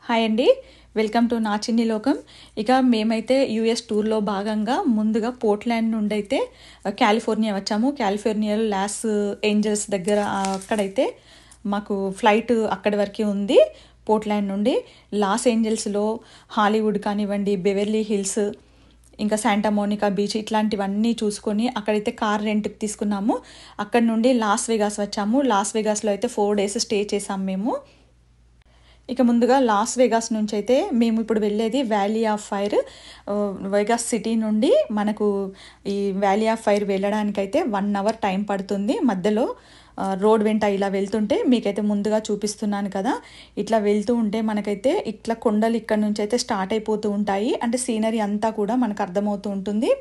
Hi అండి, welcome to నా చిన్ని లోకం. ఇక మేమైతే యూఎస్ టూర్లో భాగంగా ముందుగా పోర్ట్లాండ్ నుండి అయితే కాలిఫోర్నియా వచ్చాము. కాలిఫోర్నియాలో లాస్ ఏంజల్స్ దగ్గర అక్కడైతే మాకు ఫ్లైట్ అక్కడి వరకే ఉంది. పోర్ట్లాండ్ నుండి లాస్ ఏంజల్స్లో హాలీవుడ్ కానివ్వండి, బెవర్లీ హిల్స్, ఇంకా శాంటా మోనికా బీచ్ ఇట్లాంటివన్నీ చూసుకొని అక్కడైతే కార్ రెంట్కి తీసుకున్నాము. అక్కడ నుండి లాస్ వెగాస్ వచ్చాము. లాస్ వెగాస్లో అయితే 4 days స్టే చేసాము మేము. ఇక ముందుగా లాస్ వెగాస్ నుంచి అయితే మేము ఇప్పుడు వెళ్ళేది valley of fire. Vegas city నుండి మనకు ఈ వ్యాలీ ఆఫ్ ఫైర్ వెళ్ళడానికైతే 1 hour టైం పడుతుంది. మధ్యలో రోడ్ వెంట ఇలా వెళ్తుంటే మీకైతే ముందుగా చూపిస్తున్నాను కదా, ఇట్లా వెళ్తూ ఉంటే మనకైతే ఇట్లా కొండలు ఇక్కడ నుంచి అయితే స్టార్ట్ అయిపోతూ ఉంటాయి. అంటే సీనరీ అంతా కూడా మనకు అర్థమవుతూ ఉంటుంది.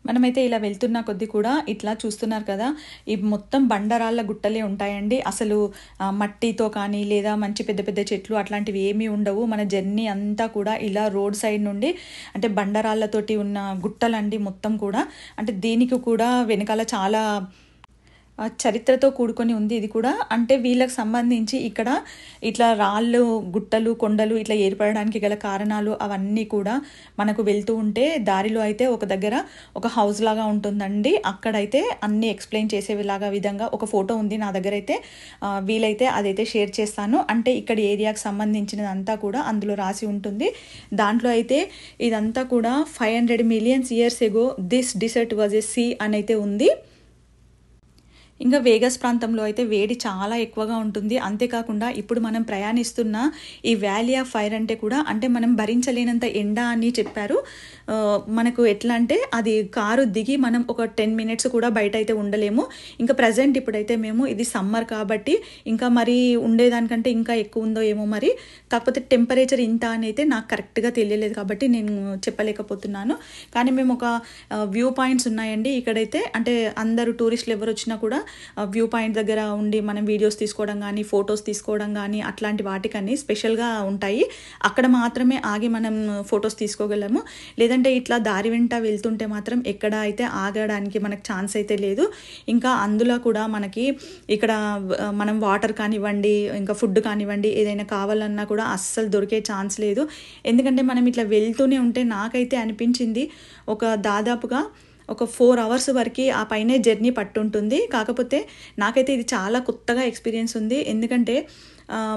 మనమైతే ఇలా వెళ్తున్న కొద్దీ కూడా ఇట్లా చూస్తున్నారు కదా, ఈ మొత్తం బండరాళ్ళ గుట్టలే ఉంటాయండి. అసలు మట్టితో కానీ లేదా మంచి పెద్ద పెద్ద చెట్లు అట్లాంటివి ఏమీ ఉండవు. మన జర్నీ అంతా కూడా ఇలా రోడ్ సైడ్ నుండి అంటే బండరాళ్ళతోటి ఉన్న గుట్టలండి మొత్తం కూడా. అంటే దీనికి కూడా వెనకాల చాలా చరిత్రతో కూడుకొని ఉంది ఇది కూడా. అంటే వీళ్ళకి సంబంధించి ఇక్కడ ఇట్లా రాళ్ళు, గుట్టలు, కొండలు ఇట్లా ఏర్పడడానికి గల కారణాలు అవన్నీ కూడా మనకు వెళ్తూ ఉంటే దారిలో అయితే ఒక దగ్గర ఒక హౌస్ లాగా ఉంటుందండి. అక్కడైతే అన్నీ ఎక్స్ప్లెయిన్ చేసేలాగా విధంగా ఒక ఫోటో ఉంది నా దగ్గర అయితే. వీలైతే అదైతే షేర్ చేస్తాను. అంటే ఇక్కడ ఏరియాకి సంబంధించినదంతా కూడా అందులో రాసి ఉంటుంది. దాంట్లో అయితే ఇదంతా కూడా 500 million years ago this desert was a sea అని అయితే ఉంది. ఇంకా వేగస్ ప్రాంతంలో అయితే వేడి చాలా ఎక్కువగా ఉంటుంది. అంతేకాకుండా ఇప్పుడు మనం ప్రయాణిస్తున్న ఈ వ్యాలీ ఆఫ్ ఫైర్ అంటే కూడా అంటే మనం భరించలేనంత ఎండ అని చెప్పారు. మనకు ఎట్లా అంటే అది కారు దిగి మనం ఒక 10 minutes కూడా బయట అయితే ఉండలేము. ఇంకా ప్రజెంట్ ఇప్పుడైతే మేము ఇది సమ్మర్ కాబట్టి ఇంకా మరి ఉండేదానికంటే ఇంకా ఎక్కువ ఉందో ఏమో మరి. కాకపోతే టెంపరేచర్ ఇంత అని అయితే నాకు కరెక్ట్గా తెలియలేదు కాబట్టి నేను చెప్పలేకపోతున్నాను. కానీ మేము ఒక వ్యూ పాయింట్స్ ఉన్నాయండి ఇక్కడైతే. అంటే అందరూ టూరిస్టులు ఎవరు వచ్చినా కూడా వ్యూ పాయింట్ దగ్గర ఉండి మనం వీడియోస్ తీసుకోవడం కానీ, ఫొటోస్ తీసుకోవడం కానీ అట్లాంటి వాటికన్నీ స్పెషల్గా ఉంటాయి. అక్కడ మాత్రమే ఆగి మనం ఫొటోస్ తీసుకోగలము. లేదంటే ఇట్లా దారి వెంట వెళ్తుంటే మాత్రం ఎక్కడ అయితే ఆగడానికి మనకు ఛాన్స్ అయితే లేదు. ఇంకా అందులో కూడా మనకి ఇక్కడ మనం వాటర్ కానివ్వండి, ఇంకా ఫుడ్ కానివ్వండి, ఏదైనా కావాలన్నా కూడా అస్సలు దొరికే ఛాన్స్ లేదు. ఎందుకంటే మనం ఇట్లా వెళ్తూనే ఉంటే నాకైతే అనిపించింది ఒక దాదాపుగా ఒక 4 hours వరకు ఆ పైనే జర్నీ పట్టుంటుంది. కాకపోతే నాకైతే ఇది చాలా కొత్తగా ఎక్స్పీరియన్స్ ఉంది. ఎందుకంటే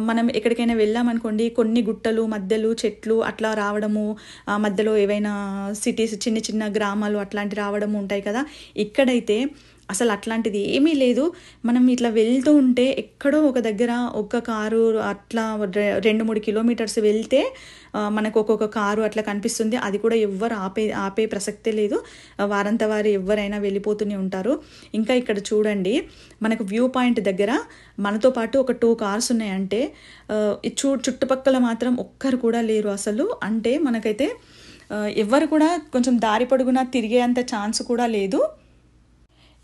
మనం ఎక్కడికైనా వెళ్ళామనుకోండి, కొన్ని గుట్టలు, మధ్యలో చెట్లు అట్లా రావడము, మధ్యలో ఏవైనా సిటీస్ చిన్న చిన్న గ్రామాలు అట్లాంటి రావడము ఉంటాయి కదా. ఇక్కడైతే అసలు అట్లాంటిది ఏమీ లేదు. మనం ఇట్లా వెళ్తూ ఉంటే ఎక్కడో ఒక దగ్గర ఒక కారు అట్లా 2-3 kilometers వెళ్తే మనకు ఒక్కొక్క కారు అట్లా కనిపిస్తుంది. అది కూడా ఎవ్వరు ఆపే ప్రసక్తే లేదు. వారంత వారు ఎవరైనా వెళ్ళిపోతూనే ఉంటారు. ఇంకా ఇక్కడ చూడండి, మనకు వ్యూ పాయింట్ దగ్గర మనతో పాటు ఒక 2 cars ఉన్నాయంటే చుట్టుపక్కల మాత్రం ఒక్కరు కూడా లేరు అసలు. అంటే మనకైతే ఎవ్వరు కూడా కొంచెం దారి పొడుగునా తిరిగేంత ఛాన్స్ కూడా లేదు.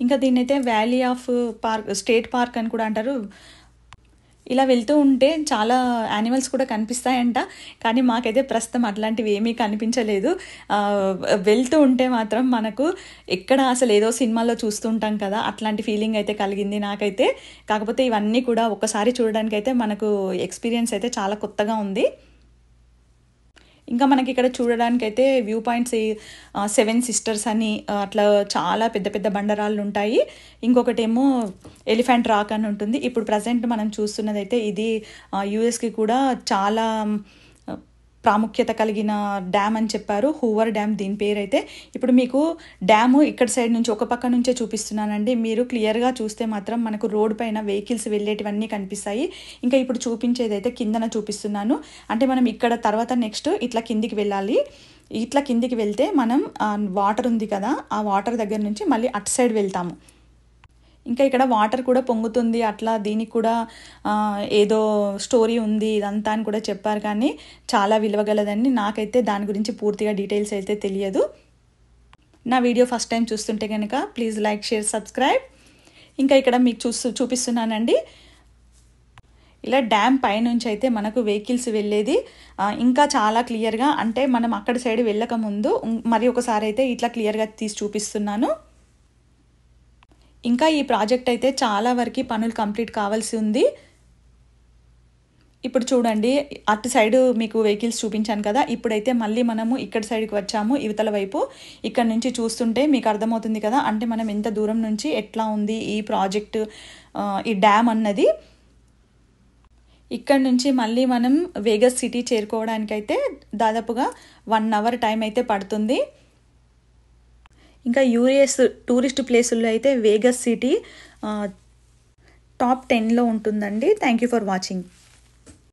ఇంకా దీన్నైతే valley of park, state park అని కూడా అంటారు. ఇలా వెళ్తూ ఉంటే చాలా యానిమల్స్ కూడా కనిపిస్తాయంట. కానీ మాకైతే ప్రస్తుతం అట్లాంటివి ఏమీ కనిపించలేదు. వెళ్తూ ఉంటే మాత్రం మనకు ఎక్కడ అసలు ఏదో సినిమాలో చూస్తుంటాం కదా, అట్లాంటి ఫీలింగ్ అయితే కలిగింది నాకైతే. కాకపోతే ఇవన్నీ కూడా ఒకసారి చూడడానికైతే మనకు ఎక్స్పీరియన్స్ అయితే చాలా కొత్తగా ఉంది. ఇంకా మనకి ఇక్కడ చూడడానికైతే వ్యూ పాయింట్స్ 7 sisters అని అట్లా చాలా పెద్ద పెద్ద బండరాళ్ళు ఉంటాయి. ఇంకొకటేమో ఎలిఫెంట్ రాక్ అని ఉంటుంది. ఇప్పుడు ప్రజెంట్ మనం చూస్తున్నదైతే ఇది యూఎస్కి కూడా చాలా ప్రాముఖ్యత కలిగిన డ్యామ్ అని చెప్పారు. హూవర్ డ్యామ్ దీని పేరైతే. ఇప్పుడు మీకు డ్యాము ఇక్కడ సైడ్ నుంచి ఒక పక్క నుంచే చూపిస్తున్నానండి. మీరు క్లియర్గా చూస్తే మాత్రం మనకు రోడ్ పైన వెహికల్స్ వెళ్ళేటివన్నీ కనిపిస్తాయి. ఇంకా ఇప్పుడు చూపించేదైతే కిందన చూపిస్తున్నాను. అంటే మనం ఇక్కడ తర్వాత నెక్స్ట్ ఇట్లా కిందికి వెళ్ళాలి. ఇట్లా కిందికి వెళ్తే మనం వాటర్ ఉంది కదా, ఆ వాటర్ దగ్గర నుంచి మళ్ళీ అటు సైడ్ వెళ్తాము. ఇంకా ఇక్కడ వాటర్ కూడా పొంగుతుంది అట్లా, దీనికి కూడా ఏదో స్టోరీ ఉంది ఇదంతా అని కూడా చెప్పారు. కానీ చాలా విలువగలదండి. నాకైతే దాని గురించి పూర్తిగా డీటెయిల్స్ అయితే తెలియదు. నా వీడియో ఫస్ట్ టైం చూస్తుంటే కనుక ప్లీజ్ లైక్, షేర్, సబ్స్క్రైబ్. ఇంకా ఇక్కడ మీకు చూపిస్తున్నానండి. ఇలా డ్యామ్ పైనుంచి అయితే మనకు వెహికల్స్ వెళ్ళేది ఇంకా చాలా క్లియర్గా. అంటే మనం అక్కడ సైడ్ వెళ్ళక ముందు మరి ఒకసారి అయితే ఇట్లా క్లియర్గా తీసి చూపిస్తున్నాను. ఇంకా ఈ ప్రాజెక్ట్ అయితే చాలా వరకు పనులు కంప్లీట్ కావాల్సి ఉంది. ఇప్పుడు చూడండి, అటు సైడ్ మీకు వెహికల్స్ చూపించాను కదా, ఇప్పుడైతే మళ్ళీ మనము ఇక్కడ సైడ్కి వచ్చాము, ఇవతల వైపు. ఇక్కడ నుంచి చూస్తుంటే మీకు అర్థమవుతుంది కదా, అంటే మనం ఎంత దూరం నుంచి ఎట్లా ఉంది ఈ ప్రాజెక్ట్, ఈ డ్యామ్ అన్నది. ఇక్కడ నుంచి మళ్ళీ మనం వేగస్ సిటీ చేరుకోవడానికైతే దాదాపుగా 1 అవర్ టైం అయితే పడుతుంది. ఇంకా యూఎస్ టూరిస్ట్ ప్లేసుల్లో అయితే వేగస్ సిటీ టాప్ 10లో ఉంటుందండి. Thank you for watching.